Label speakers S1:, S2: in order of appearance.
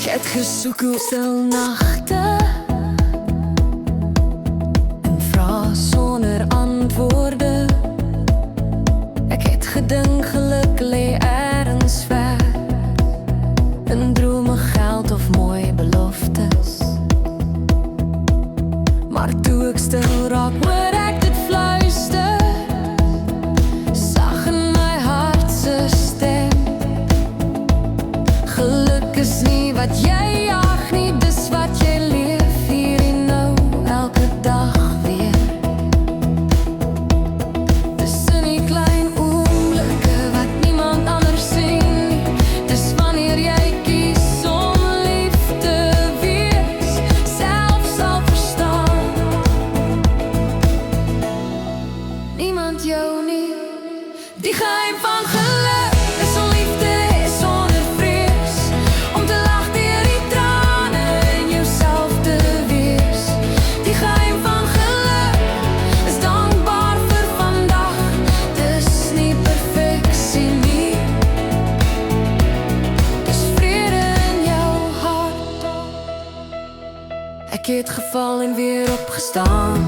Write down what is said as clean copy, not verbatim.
S1: Ek het gesoek op stil nagte en vra sonder antwoorde. Ek het gedink geluk lê ergens ver in drome, geld of mooi beloftes. Maar toe ek stil raak, hoor ek dit fluister, sag in my hart se stem. Geluk is nie wat jy jag nie, dis wat jy leef hier en nou, elke dag weer. Dis in die klein oomblikke wat niemand anders sien nie. Dis wanneer jy kies om lief te wees, self sal verstaan niemand jou nie. Die geheim van geluk is om lief te hê sonder vrees, om te lag deur die trane en jouself te wees. Die geheim van geluk is dankbaar vir vandag, dis nie perfeksie nie, dis vrede in jou hart. Ek het geval en weer opgestaan,